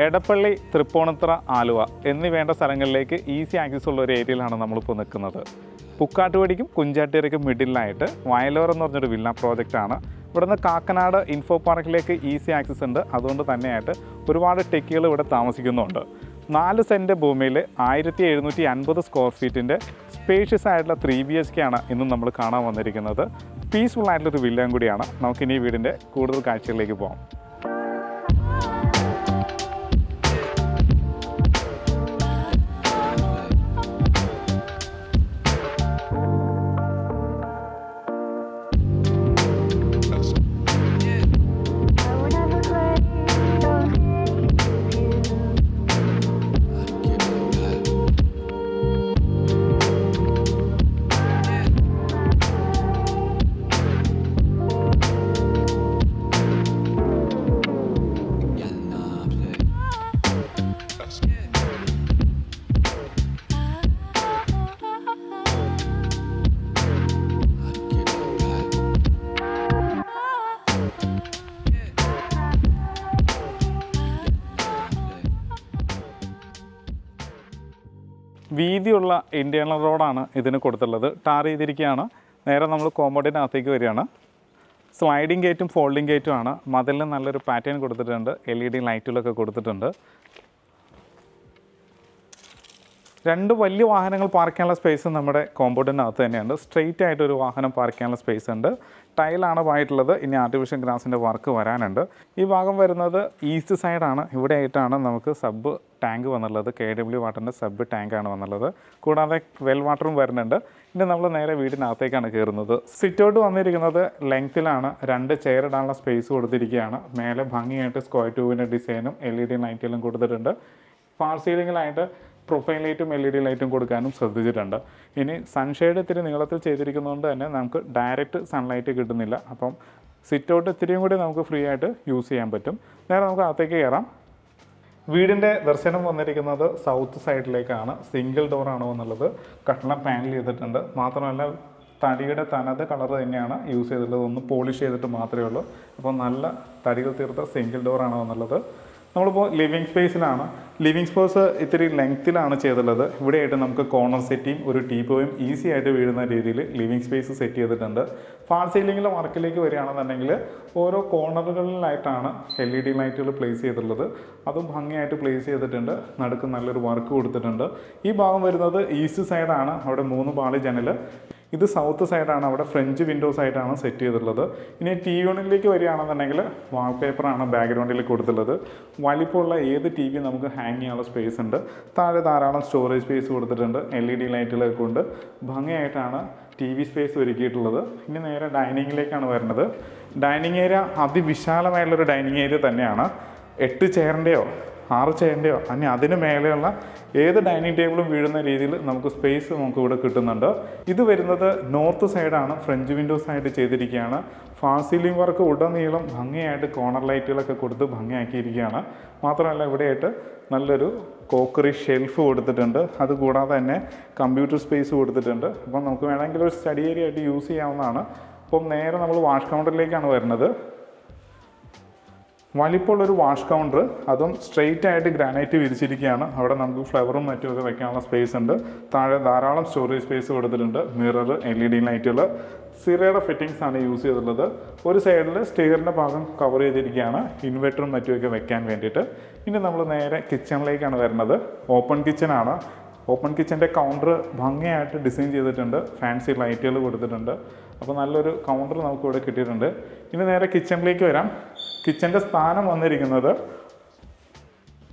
എടപ്പള്ളി, തൃപ്പൂണിത്തുറ, ആലുവ എന്നീ വേണ്ട സ്ഥലങ്ങളിലേക്ക് ഈസി ആക്സസ് ഉള്ള ഒരു ഏരിയയിലാണ് നമ്മളിപ്പോൾ നിൽക്കുന്നത്. പുക്കാട്ടുപടിക്കും കുഞ്ചാട്ടിയറയ്ക്കും മിഡിലായിട്ട് വയലോർ എന്ന് പറഞ്ഞൊരു വില്ല പ്രോജക്റ്റാണ്. ഇവിടുന്ന് കാക്കനാട് ഇൻഫോ പാർക്കിലേക്ക് ഈസി ആക്സസ് ഉണ്ട്. അതുകൊണ്ട് തന്നെയായിട്ട് ഒരുപാട് ടെക്കുകൾ ഇവിടെ താമസിക്കുന്നുണ്ട്. 4 സെൻറ്റ് ഭൂമിയിൽ 1750 സ്ക്വയർ ഫീറ്റിൻ്റെ സ്പേഷ്യസ് ആയിട്ടുള്ള 3 BHK ആണ് ഇന്നും നമ്മൾ കാണാൻ വന്നിരിക്കുന്നത്. പീസ്ഫുൾ ആയിട്ടുള്ളൊരു വില്ലയും കൂടിയാണ്. നമുക്കിനി ഈ വീടിൻ്റെ കൂടുതൽ കാഴ്ചകളിലേക്ക് പോകാം. വീതിയുള്ള ഇന്റേണൽ റോഡാണ് ഇതിന് കൊടുത്തുള്ളത്. ടാർ ചെയ്തിരിക്കുകയാണ്. നേരെ നമ്മൾ കോമ്പൗണ്ടിനകത്തേക്ക് വരികയാണ്. സ്ലൈഡിങ് ഗേറ്റും ഫോൾഡിങ് ഗേറ്റും ആണ്. മതിലിന് നല്ലൊരു പാറ്റേൺ കൊടുത്തിട്ടുണ്ട്. LED ലൈറ്റുകളൊക്കെ കൊടുത്തിട്ടുണ്ട്. 2 വലിയ വാഹനങ്ങൾ പാർക്ക് ചെയ്യാനുള്ള സ്പേസ് നമ്മുടെ കോമ്പൗണ്ടിനകത്ത് തന്നെയുണ്ട്. സ്ട്രെയിറ്റ് ആയിട്ടൊരു വാഹനം പാർക്ക് ചെയ്യാനുള്ള സ്പേസ് ഉണ്ട്. ടൈലാണ് പായിട്ടുള്ളത്. ഇനി ആർട്ടിഫിഷ്യൽ ഗ്രാസിൻ്റെ വർക്ക് വരാനുണ്ട്. ഈ ഭാഗം വരുന്നത് ഈസ്റ്റ് സൈഡാണ്. ഇവിടെ ആയിട്ടാണ് നമുക്ക് സബ് ടാങ്ക് വന്നുള്ളത്. KW വാട്ടറിൻ്റെ സബ് ടാങ്കാണ് വന്നുള്ളത്. കൂടാതെ വെൽ വാട്ടറും വരുന്നുണ്ട്. ഇനി നമ്മൾ നേരെ വീടിനകത്തേക്കാണ് കയറുന്നത്. സിറ്റൗട്ട് വന്നിരിക്കുന്നത് ലെങ്ത്തിലാണ്. 2 ചെയർ ഇടാനുള്ള സ്പേസ് കൊടുത്തിരിക്കുകയാണ്. മേലെ ഭംഗിയായിട്ട് സ്ക്വയർ ട്യൂബിൻ്റെ ഡിസൈനും LED ലൈറ്റുകളും കൊടുത്തിട്ടുണ്ട്. ഫാർ സീലിങ്ങിലായിട്ട് പ്രൊഫൈൽ ലൈറ്റും LED ലൈറ്റും കൊടുക്കാനും ശ്രദ്ധിച്ചിട്ടുണ്ട്. ഇനി സൺഷെയ്ഡ് ഇത്തിരി നീളത്തിൽ ചെയ്തിരിക്കുന്നതുകൊണ്ട് തന്നെ നമുക്ക് ഡയറക്റ്റ് സൺലൈറ്റ് കിട്ടുന്നില്ല. അപ്പം സിറ്റൗട്ട് ഇത്തിരിയും കൂടി നമുക്ക് ഫ്രീ ആയിട്ട് യൂസ് ചെയ്യാൻ പറ്റും. നേരെ നമുക്ക് അകത്തേക്ക് കയറാം. വീടിൻ്റെ ദർശനം വന്നിരിക്കുന്നത് സൗത്ത് സൈഡിലേക്കാണ്. സിംഗിൾ ഡോറാണ് എന്നുള്ളത്. കട്ടള പാനൽ ചെയ്തിട്ടുണ്ട്. മാത്രമല്ല തടിയുടെ തനത് കളർ തന്നെയാണ് യൂസ് ചെയ്തിട്ടുള്ളത്. ഒന്ന് പോളിഷ് ചെയ്തിട്ട് മാത്രമേ ഉള്ളൂ. അപ്പോൾ നല്ല തടികൾ തീർത്ത സിംഗിൾ ഡോറാണ് എന്നുള്ളത്. നമ്മളിപ്പോൾ ലിവിങ് സ്പേസിലാണ്. ലിവിങ് സ്പേസ് ഇത്തിരി ലെങ്ത്തിലാണ് ചെയ്തിട്ടുള്ളത്. ഇവിടെയായിട്ട് നമുക്ക് കോർണർ സെറ്റിയും ഒരു ടീപ്പോയും ഈസി ആയിട്ട് വീഴുന്ന രീതിയിൽ ലിവിങ് സ്പേസ് സെറ്റ് ചെയ്തിട്ടുണ്ട്. ഫാൾ സീലിങ്ങിലെ വർക്കിലേക്ക് വരികയാണെന്നുണ്ടെങ്കിൽ ഓരോ കോർണറുകളിലായിട്ടാണ് LED ലൈറ്റുകൾ പ്ലേസ് ചെയ്തിട്ടുള്ളത്. അതും ഭംഗിയായിട്ട് പ്ലേസ് ചെയ്തിട്ടുണ്ട്. നടുക്ക് നല്ലൊരു വർക്ക് കൊടുത്തിട്ടുണ്ട്. ഈ ഭാഗം വരുന്നത് ഈസ്റ്റ് സൈഡാണ്. അവിടെ 3 പാളി ജനൽ. ഇത് സൗത്ത് സൈഡാണ്. അവിടെ ഫ്രഞ്ച് വിൻഡോസ് ആയിട്ടാണ് സെറ്റ് ചെയ്തിട്ടുള്ളത്. ഇനി TV യൂണിറ്റിലേക്ക് വരികയാണെന്നുണ്ടെങ്കിൽ വാൾപേപ്പറാണ് ബാക്ക്ഗ്രൗണ്ടിൽ കൊടുത്തിട്ടുള്ളത്. വലിപ്പമുള്ള ഏത് TV നമുക്ക് ഹാങ് ചെയ്യാനുള്ള സ്പേസ് ഉണ്ട്. താഴെ ധാരാളം സ്റ്റോറേജ് സ്പേസ് കൊടുത്തിട്ടുണ്ട്. LED ലൈറ്റുകളൊക്കെ കൊണ്ട് ഭംഗിയായിട്ടാണ് TV സ്പേസ് ഒരുക്കിയിട്ടുള്ളത്. ഇനി നേരെ ഡൈനിങ്ങിലേക്കാണ് വരുന്നത്. ഡൈനിങ് ഏരിയ അതിവിശാലമായുള്ളൊരു ഡൈനിങ് ഏരിയ തന്നെയാണ്. 8 ചെയറിൻ്റെയോ 6 ചെയറിൻ്റെയോ അനി അതിന് മേലെയുള്ള ഏത് ഡൈനിങ് ടേബിളും വീഴുന്ന രീതിയിൽ നമുക്ക് സ്പേസ് നമുക്ക് ഇവിടെ കിട്ടുന്നുണ്ട്. ഇത് വരുന്നത് നോർത്ത് സൈഡാണ്. ഫ്രഞ്ച് വിൻഡോസ് ആയിട്ട് ചെയ്തിരിക്കുകയാണ്. ഫാൾ സീലിംഗ് വർക്ക് ഉടനീളം ഭംഗിയായിട്ട് കോർണർ ലൈറ്റുകളൊക്കെ കൊടുത്ത് ഭംഗിയാക്കിയിരിക്കുകയാണ്. മാത്രമല്ല ഇവിടെയായിട്ട് നല്ലൊരു കോക്കറി ഷെൽഫ് കൊടുത്തിട്ടുണ്ട്. അതുകൂടാതെ തന്നെ കമ്പ്യൂട്ടർ സ്പേസ് കൊടുത്തിട്ടുണ്ട്. അപ്പം നമുക്ക് വേണമെങ്കിൽ ഒരു സ്റ്റഡി ഏരിയ ആയിട്ട് യൂസ് ചെയ്യാവുന്നതാണ്. അപ്പം നേരെ നമ്മൾ വാഷ് കൗണ്ടറിലേക്കാണ് വരുന്നത്. വലിപ്പമുള്ളൊരു വാഷ് കൗണ്ടർ, അതും സ്ട്രെയിറ്റ് ആയിട്ട് ഗ്രാനൈറ്റ് വിരിച്ചിരിക്കുകയാണ്. അവിടെ നമുക്ക് ഫ്ലവറും മറ്റുമൊക്കെ വെക്കാനുള്ള സ്പേസ് ഉണ്ട്. താഴെ ധാരാളം സ്റ്റോറേജ് സ്പേസ് കൊടുത്തിട്ടുണ്ട്. മിറർ, LED ലൈറ്റുകൾ, സിറയുടെ ഫിറ്റിങ്സ് ആണ് യൂസ് ചെയ്തിട്ടുള്ളത്. ഒരു സൈഡിൽ സ്റ്റെയറിൻ്റെ ഭാഗം കവർ ചെയ്തിരിക്കുകയാണ് ഇൻവെർട്ടറും മറ്റുമൊക്കെ വെക്കാൻ വേണ്ടിയിട്ട്. ഇനി നമ്മൾ നേരെ കിച്ചണിലേക്കാണ് വരുന്നത്. ഓപ്പൺ കിച്ചനാണ്. ഓപ്പൺ കിച്ചൻ്റെ കൗണ്ടർ ഭംഗിയായിട്ട് ഡിസൈൻ ചെയ്തിട്ടുണ്ട്. ഫാൻസി ലൈറ്റുകൾ കൊടുത്തിട്ടുണ്ട്. അപ്പോൾ നല്ലൊരു കൗണ്ടർ നമുക്കിവിടെ കിട്ടിയിട്ടുണ്ട്. ഇനി നേരെ കിച്ചണിലേക്ക് വരാം. കിച്ചൻ്റെ സ്ഥാനം വന്നിരിക്കുന്നത്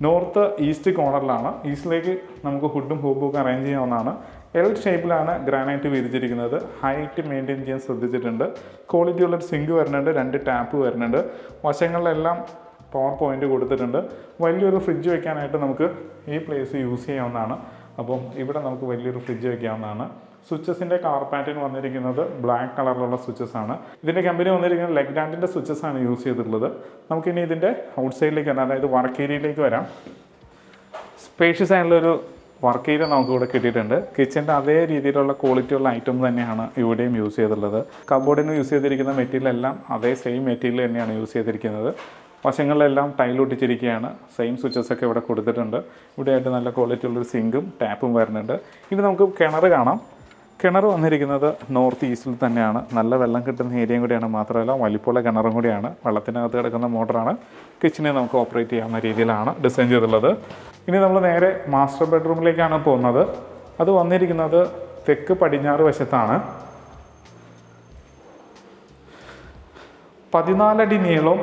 നോർത്ത് ഈസ്റ്റ് കോർണറിലാണ്. ഈസ്റ്റിലേക്ക് നമുക്ക് ഹുഡും ഹൂബും ഒക്കെ അറേഞ്ച് ചെയ്യാവുന്നതാണ്. L ഷേപ്പിലാണ് ഗ്രാനൈറ്റ് വിരിച്ചിരിക്കുന്നത്. ഹൈറ്റ് മെയിൻറ്റെയിൻ ചെയ്യാൻ ശ്രദ്ധിച്ചിട്ടുണ്ട്. ക്വാളിറ്റി ഉള്ളൊരു സിങ്ക് വരുന്നുണ്ട്. 2 ടാപ്പ് വരുന്നുണ്ട്. വശങ്ങളിലെല്ലാം പവർ പോയിൻ്റ് കൊടുത്തിട്ടുണ്ട്. വലിയൊരു ഫ്രിഡ്ജ് വയ്ക്കാനായിട്ട് നമുക്ക് ഈ പ്ലേസ് യൂസ് ചെയ്യാവുന്നതാണ്. അപ്പം ഇവിടെ നമുക്ക് വലിയൊരു ഫ്രിഡ്ജ് വയ്ക്കാവുന്നതാണ്. സ്വിച്ചസിൻ്റെ കളർ പാറ്റേൺ വന്നിരിക്കുന്നത് ബ്ലാക്ക് കളറിലുള്ള സ്വിച്ചസ് ആണ്. ഇതിൻ്റെ കമ്പനി വന്നിരിക്കുന്നത് ലെഗ്രാൻഡിൻ്റെ സ്വിച്ചസ് ആണ് യൂസ് ചെയ്തിട്ടുള്ളത്. നമുക്കിനി ഇതിൻ്റെ ഔട്ട് സൈഡിലേക്ക് വരാം, അതായത് വർക്ക് ഏരിയയിലേക്ക് വരാം. സ്പേഷ്യസ് ആയിട്ടുള്ളൊരു വർക്ക് ഏരിയ നമുക്കിവിടെ കിട്ടിയിട്ടുണ്ട്. കിച്ചൻ്റെ അതേ രീതിയിലുള്ള ക്വാളിറ്റിയുള്ള ഐറ്റം തന്നെയാണ് ഇവിടെയും യൂസ് ചെയ്തിട്ടുള്ളത്. കബോർഡിന് യൂസ് ചെയ്തിരിക്കുന്ന മെറ്റീരിയൽ എല്ലാം അതേ സെയിം മെറ്റീരിയൽ തന്നെയാണ് യൂസ് ചെയ്തിരിക്കുന്നത്. വശങ്ങളിലെല്ലാം ടൈൽ ഒട്ടിച്ചിരിക്കുകയാണ്. സെയിം സ്വിച്ചസൊക്കെ ഇവിടെ കൊടുത്തിട്ടുണ്ട്. ഇവിടെയായിട്ട് നല്ല ക്വാളിറ്റി ഉള്ളൊരു സിങ്കും ടാപ്പും വരുന്നുണ്ട്. ഇനി നമുക്ക് കിണർ കാണാം. കിണർ വന്നിരിക്കുന്നത് നോർത്ത് ഈസ്റ്റിൽ തന്നെയാണ്. നല്ല വെള്ളം കിട്ടുന്ന ഏരിയയും കൂടിയാണ്. മാത്രമല്ല വലിപ്പമുള്ള കിണറും കൂടിയാണ്. വെള്ളത്തിനകത്ത് കിടക്കുന്ന മോട്ടറാണ്. കിച്ചനെ നമുക്ക് ഓപ്പറേറ്റ് ചെയ്യാവുന്ന രീതിയിലാണ് ഡിസൈൻ ചെയ്തിട്ടുള്ളത്. ഇനി നമ്മൾ നേരെ മാസ്റ്റർ ബെഡ്റൂമിലേക്കാണ് പോകുന്നത്. അത് വന്നിരിക്കുന്നത് തെക്ക് പടിഞ്ഞാറ് വശത്താണ്. 14 അടി നീളവും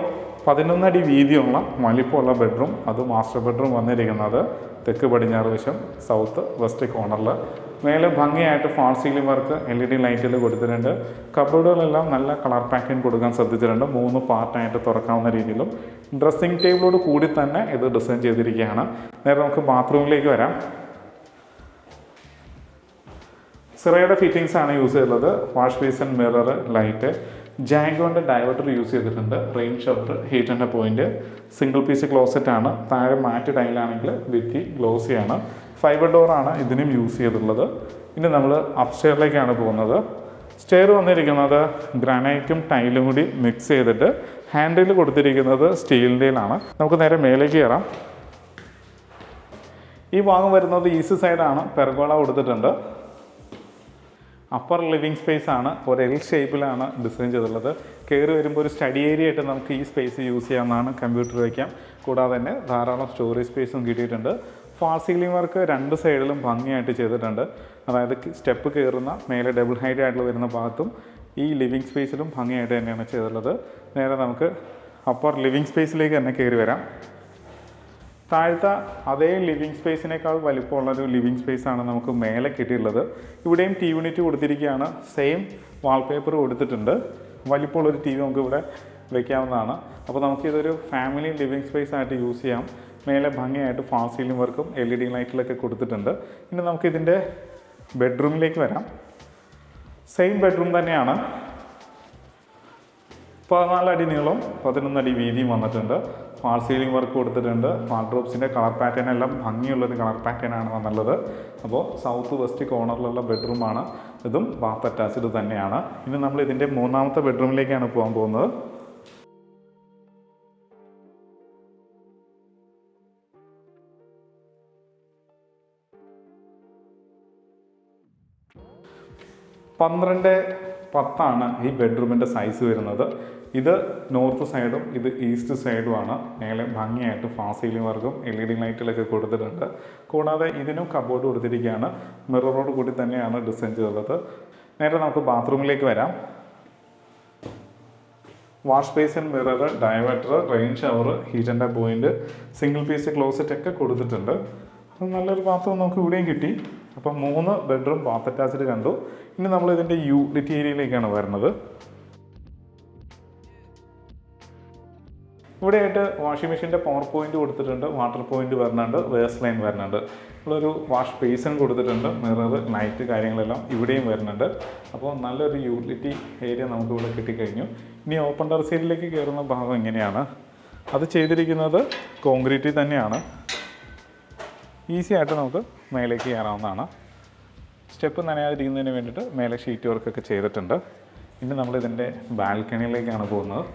11 അടി വീതിയുള്ള വലിപ്പമുള്ള ബെഡ്റൂം. അത് മാസ്റ്റർ ബെഡ്റൂം വന്നിരിക്കുന്നത് തെക്ക് പടിഞ്ഞാറ് വശം സൗത്ത് വെസ്റ്റ് കോർണറിൽ. മേലെ ഭംഗിയായിട്ട് ഫാൾ സീലിംഗ് വർക്ക് LED ലൈറ്റിൽ കൊടുത്തിട്ടുണ്ട്. കബോർഡുകളെല്ലാം നല്ല കളർ പാക്കിങ് കൊടുക്കാൻ ശ്രദ്ധിച്ചിട്ടുണ്ട്. 3 പാർട്ടായിട്ട് തുറക്കാവുന്ന രീതിയിലും ഡ്രസ്സിംഗ് ടേബിളോട് കൂടി തന്നെ ഇത് ഡിസൈൻ ചെയ്തിരിക്കുകയാണ്. നേരെ നമുക്ക് ബാത്റൂമിലേക്ക് വരാം. സിറയുടെ ഫിറ്റിങ്സ് ആണ് യൂസ് ചെയ്തിട്ടുള്ളത്. വാഷ് ബേസിൻ, മിറർ, ലൈറ്റ്, ജാങ്കോൻ്റെ ഡൈവേർട്ടർ യൂസ് ചെയ്തിട്ടുണ്ട്. റെയിൻ ഷവർ, ഹീറ്ററിൻ്റെ പോയിന്റ്, സിംഗിൾ പീസ് ക്ലോസറ്റ് ആണ്. താഴെ മാറ്റ് ടൈലാണെങ്കിൽ ഭിത്തി ഗ്ലോസിയാണ്. ഫൈബർ ഡോറാണ് ഇതിനും യൂസ് ചെയ്തിട്ടുള്ളത്. ഇനി നമ്മൾ അപ്സ്റ്റെയറിലേക്കാണ് പോകുന്നത്. സ്റ്റെയർ വന്നിരിക്കുന്നത് ഗ്രാനൈറ്റും ടൈലും കൂടി മിക്സ് ചെയ്തിട്ട് ഹാൻഡിൽ കൊടുത്തിരിക്കുന്നത് സ്റ്റീലിൻ്റെയിലാണ്. നമുക്ക് നേരെ മേലേക്ക് കയറാം. ഈ ഭാഗം വരുന്നത് ഈസ്റ്റ് സൈഡാണ്. പെർഗോള കൊടുത്തിട്ടുണ്ട്. അപ്പർ ലിവിങ് സ്പേസ് ആണ്. ഒരു എൽ ഷേപ്പിലാണ് ഡിസൈൻ ചെയ്തിട്ടുള്ളത്. കയറി വരുമ്പോൾ ഒരു സ്റ്റഡി ഏരിയ ആയിട്ട് നമുക്ക് ഈ സ്പേസ് യൂസ് ചെയ്യാവുന്നതാണ്. കമ്പ്യൂട്ടർ വയ്ക്കാം. കൂടാതെ തന്നെ ധാരാളം സ്റ്റോറേജ് സ്പേസും കിട്ടിയിട്ടുണ്ട്. ഫാൾ സീലിംഗ് വർക്ക് 2 സൈഡിലും ഭംഗിയായിട്ട് ചെയ്തിട്ടുണ്ട്. അതായത് സ്റ്റെപ്പ് കയറുന്ന മേലെ ഡബിൾ ഹൈറ്റ് ആയിട്ട് വരുന്ന ഭാഗത്തും ഈ ലിവിങ് സ്പേസിലും ഭംഗിയായിട്ട് തന്നെയാണ് ചെയ്തിട്ടുള്ളത്. നേരെ നമുക്ക് അപ്പർ ലിവിങ് സ്പേസിലേക്ക് തന്നെ കയറി വരാം. താഴത്തെ അതേ ലിവിങ് സ്പേസിനേക്കാൾ വലിപ്പമുള്ളൊരു ലിവിങ് സ്പേസാണ് നമുക്ക് മേലെ കിട്ടിയിട്ടുള്ളത്. ഇവിടെയും ടി യൂണിറ്റ് കൊടുത്തിരിക്കുകയാണ്. സെയിം വാൾപേപ്പർ കൊടുത്തിട്ടുണ്ട്. വലിപ്പമുള്ളൊരു TV നമുക്ക് ഇവിടെ വയ്ക്കാവുന്നതാണ്. അപ്പോൾ നമുക്കിതൊരു ഫാമിലി ലിവിങ് സ്പേസ് ആയിട്ട് യൂസ് ചെയ്യാം. മേലെ ഭംഗിയായിട്ട് ഫാൾ സീലിംഗ് വർക്കും LED ലൈറ്റിലൊക്കെ കൊടുത്തിട്ടുണ്ട്. ഇനി നമുക്കിതിൻ്റെ ബെഡ്റൂമിലേക്ക് വരാം. സെയിം ബെഡ്റൂം തന്നെയാണ്. 14 അടി നീളവും 11 അടി വീതിയും വന്നിട്ടുണ്ട്. ഫാൾ സീലിംഗ് വർക്ക് കൊടുത്തിട്ടുണ്ട്. വാർഡ്രോബ്സിൻ്റെ കളർ പാറ്റേൺ എല്ലാം ഭംഗിയുള്ളൊരു കളർ പാറ്റേൺ ആണ് വന്നുള്ളത്. അപ്പോൾ സൗത്ത് വെസ്റ്റ് കോർണറിലുള്ള ബെഡ്റൂമാണ്. ഇതും ബാത്ത് അറ്റാച്ച്ഡ് തന്നെയാണ്. ഇനി നമ്മൾ ഇതിൻ്റെ 3ാമത്തെ ബെഡ്റൂമിലേക്കാണ് പോകാൻ പോകുന്നത്. പന്ത്രണ്ട് 10 ഈ ബെഡ്റൂമിൻ്റെ സൈസ് വരുന്നത്. ഇത് നോർത്ത് സൈഡും ഇത് ഈസ്റ്റ് സൈഡുമാണ്. മേലെ ഭംഗിയായിട്ട് ഫാൾ സീലിംഗ് വർക്കും LED ലൈറ്റിലൊക്കെ കൊടുത്തിട്ടുണ്ട്. കൂടാതെ ഇതിനും കബോർഡ് കൊടുത്തിരിക്കുകയാണ്. മിററോട് കൂടി തന്നെയാണ് ഡിസൈൻ ചെയ്തിട്ടുള്ളത്. നേരെ നമുക്ക് ബാത്റൂമിലേക്ക് വരാം. Wash basin, mirror, diverter, rain shower, ഹീറ്ററിൻ്റെ പോയിന്റ്, സിംഗിൾ പീസ് ക്ലോസറ്റ് ഒക്കെ കൊടുത്തിട്ടുണ്ട്. നല്ലൊരു ബാത്റൂം നമുക്ക് ഇവിടെയും കിട്ടി. അപ്പം 3 ബെഡ്റൂം ബാത്ത് അറ്റാച്ച്ഡ് കണ്ടു. ഇനി നമ്മൾ ഇതിൻ്റെ യൂട്ടിലിറ്റി ഏരിയയിലേക്കാണ് വരുന്നത്. ഇവിടെയായിട്ട് വാഷിംഗ് മെഷീൻ്റെ പവർ പോയിന്റ് കൊടുത്തിട്ടുണ്ട്. വാട്ടർ പോയിന്റ് വരുന്നുണ്ട്. വേസ്റ്റ് ലൈൻ വരുന്നുണ്ട്. ഇവിടെയൊരു വാഷ് ബേസിൻ കൊടുത്തിട്ടുണ്ട്. മിറർ, ലൈറ്റ് കാര്യങ്ങളെല്ലാം ഇവിടെയും വരുന്നുണ്ട്. അപ്പോൾ നല്ലൊരു യൂട്ടിലിറ്റി ഏരിയ നമുക്കിവിടെ കിട്ടിക്കഴിഞ്ഞു. ഇനി ഓപ്പൺ ടെറസിലേക്ക് കയറുന്ന ഭാഗം എങ്ങനെയാണ്? അത് ചെയ്തിരിക്കുന്നത് കോൺക്രീറ്റിൽ തന്നെയാണ്. ഈസി ആയിട്ട് നമുക്ക് മേലേക്ക് കയറാവുന്നതാണ്. സ്റ്റെപ്പ് നനയാതിരിക്കുന്നതിന് വേണ്ടിയിട്ട് മേലെ ഷീറ്റ് വർക്കൊക്കെ ചെയ്തിട്ടുണ്ട്. ഇനി നമ്മളിതിൻ്റെ ബാൽക്കണിയിലേക്കാണ് പോകുന്നത്.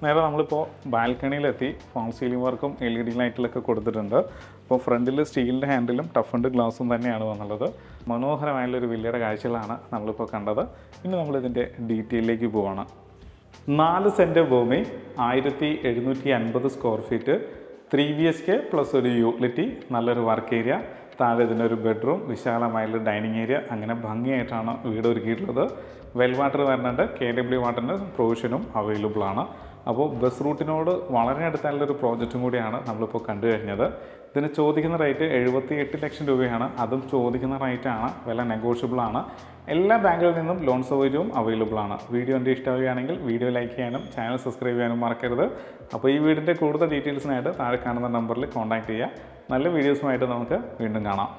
നേരെ നമ്മളിപ്പോൾ ബാൽക്കണിയിലെത്തി. ഫാൾ സീലിംഗ് വർക്കും LED ലൈറ്റിലൊക്കെ കൊടുത്തിട്ടുണ്ട്. അപ്പോൾ ഫ്രണ്ടിൽ സ്റ്റീലിൻ്റെ ഹാൻഡിലും ടഫൻഡ് ഗ്ലാസും തന്നെയാണ് വന്നുള്ളത്. മനോഹരമായുള്ളൊരു വില്ലയുടെ കാഴ്ചകളാണ് നമ്മളിപ്പോൾ കണ്ടത്. ഇനി നമ്മളിതിൻ്റെ ഡീറ്റെയിലേക്ക് പോവാണ്. 4 സെൻറ്റ് ഭൂമി, 1750 സ്ക്വയർ ഫീറ്റ്, 3 BHK പ്ലസ് ഒരു യൂട്ടിലിറ്റി, നല്ലൊരു വർക്ക് ഏരിയ, താഴെ ഇതിനൊരു ബെഡ്റൂം, വിശാലമായുള്ള ഡൈനിങ് ഏരിയ, അങ്ങനെ ഭംഗിയായിട്ടാണ് വീട് ഒരുക്കിയിട്ടുള്ളത്. വെൽ വാട്ടർ വരുന്നുണ്ട്. KW വാട്ടറിൻ്റെ പ്രൊവിഷനും അവൈലബിൾ ആണ്. അപ്പോൾ ബസ് റൂട്ടിനോട് വളരെ അടുത്തുള്ളൊരു പ്രോജക്റ്റും കൂടിയാണ് നമ്മളിപ്പോൾ കണ്ടു കഴിഞ്ഞത്. ഇതിന് ചോദിക്കുന്ന റേറ്റ് 78 ലക്ഷം രൂപയാണ്. അതും ചോദിക്കുന്ന റേറ്റാണ്. വില നെഗോഷ്യബിളാണ്. എല്ലാ ബാങ്കുകളിൽ നിന്നും ലോൺ സൗകര്യവും അവൈലബിൾ ആണ്. വീഡിയോ എൻ്റെ ഇഷ്ടമാവുകയാണെങ്കിൽ വീഡിയോ ലൈക്ക് ചെയ്യാനും ചാനൽ സബ്സ്ക്രൈബ് ചെയ്യാനും മറക്കരുത്. അപ്പോൾ ഈ വീടിൻ്റെ കൂടുതൽ ഡീറ്റെയിൽസിനായിട്ട് താഴെ കാണുന്ന നമ്പറിൽ കോൺടാക്റ്റ് ചെയ്യുക. നല്ല വീഡിയോസുമായിട്ട് നമുക്ക് വീണ്ടും കാണാം.